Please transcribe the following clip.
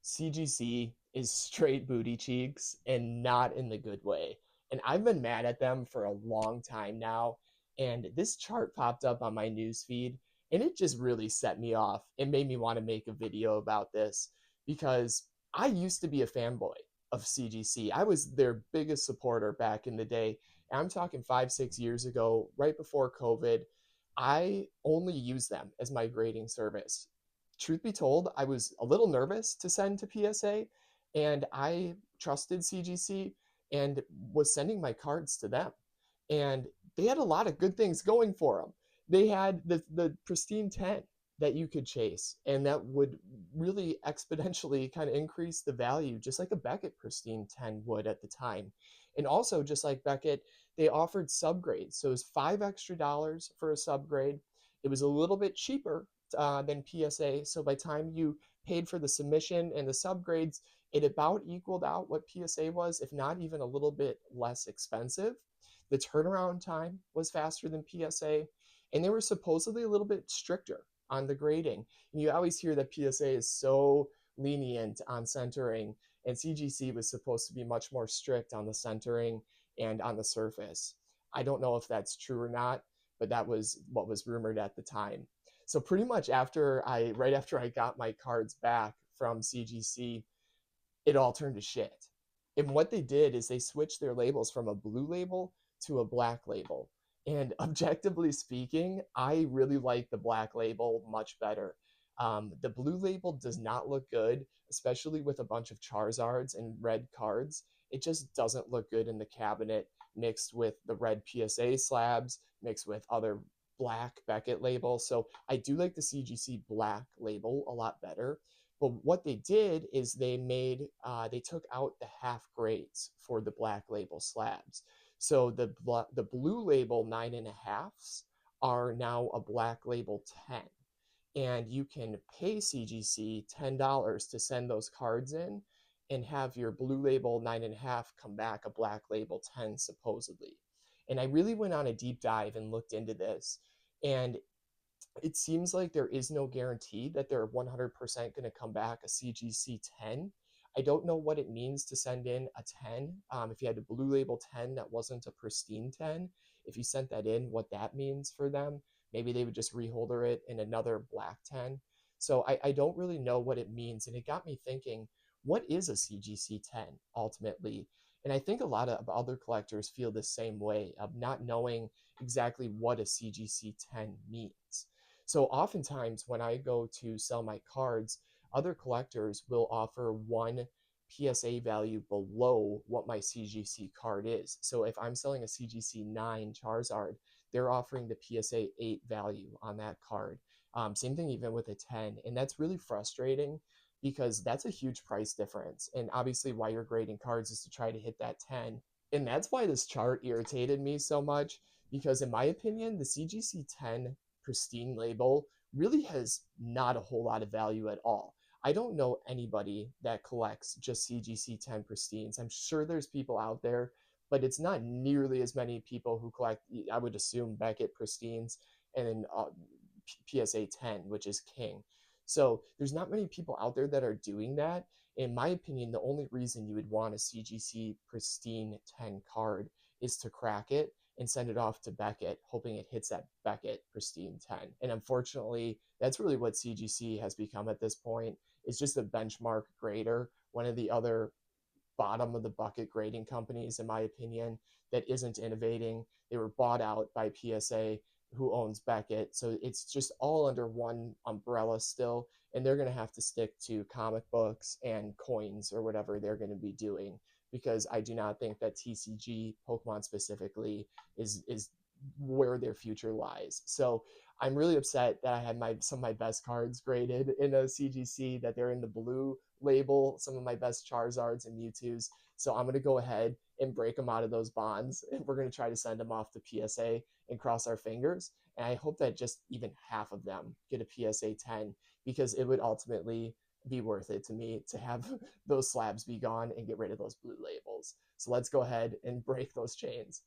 CGC is straight booty cheeks and not in the good way. And I've been mad at them for a long time now. And this chart popped up on my news feed and it just really set me off. It made me want to make a video about this because I used to be a fanboy of CGC. I was their biggest supporter back in the day. And I'm talking 5, 6 years ago, right before COVID. I only used them as my grading service. Truth be told, I was a little nervous to send to PSA, and I trusted CGC and was sending my cards to them. And they had a lot of good things going for them. They had the pristine 10 that you could chase, and that would really exponentially kind of increase the value, just like a Beckett pristine 10 would at the time. And also, just like Beckett, they offered subgrades. So it was $5 extra for a subgrade. It was a little bit cheaper than PSA. So by the time you paid for the submission and the subgrades, it about equaled out what PSA was, if not even a little bit less expensive. The turnaround time was faster than PSA, and they were supposedly a little bit stricter on the grading. And you always hear that PSA is so lenient on centering, and CGC was supposed to be much more strict on the centering and on the surface. I don't know if that's true or not, but that was what was rumored at the time. So pretty much right after I got my cards back from CGC, it all turned to shit. And what they did is they switched their labels from a blue label to a black label. And objectively speaking, I really like the black label much better. The blue label does not look good, especially with a bunch of Charizards and red cards. It just doesn't look good in the cabinet mixed with the red PSA slabs, mixed with other black Beckett label. So I do like the CGC black label a lot better. But what they did is they took out the half grades for the black label slabs. So the blue label 9.5s are now a black label 10, and you can pay CGC $10 to send those cards in, and have your blue label 9.5 come back a black label 10 supposedly. And I really went on a deep dive and looked into this, and it seems like there is no guarantee that they're 100% going to come back a CGC 10. I don't know what it means to send in a 10. If you had a blue label 10 that wasn't a pristine 10, if you sent that in, what that means for them. Maybe they would just reholder it in another black 10. So I don't really know what it means. And it got me thinking, what is a CGC 10 ultimately? And I think a lot of other collectors feel the same way of not knowing exactly what a CGC 10 means. So oftentimes when I go to sell my cards, other collectors will offer one PSA value below what my CGC card is. So if I'm selling a CGC 9 Charizard, they're offering the PSA 8 value on that card. Same thing even with a 10. And that's really frustrating because that's a huge price difference. And obviously why you're grading cards is to try to hit that 10. And that's why this chart irritated me so much, because in my opinion, the CGC 10 pristine label really has not a whole lot of value at all. I don't know anybody that collects just CGC 10 pristines. I'm sure there's people out there, but it's not nearly as many people who collect, I would assume, Beckett pristines and then PSA 10, which is king. So there's not many people out there that are doing that. In my opinion, the only reason you would want a CGC pristine 10 card is to crack it and send it off to Beckett, hoping it hits that Beckett pristine 10. And unfortunately, that's really what CGC has become at this point. It's just a benchmark grader, one of the other bottom of the bucket grading companies, in my opinion, that isn't innovating. They were bought out by PSA, who owns Beckett. So it's just all under one umbrella still. And they're going to have to stick to comic books and coins or whatever they're going to be doing, because I do not think that TCG, Pokemon specifically, is where their future lies. So I'm really upset that I had some of my best cards graded in a CGC, that they're in the blue label, some of my best Charizards and Mewtwo's. So I'm going to go ahead and break them out of those bonds, and we're going to try to send them off to PSA and cross our fingers. And I hope that just even half of them get a PSA 10, because it would ultimately be worth it to me to have those slabs be gone and get rid of those blue labels. So let's go ahead and break those chains.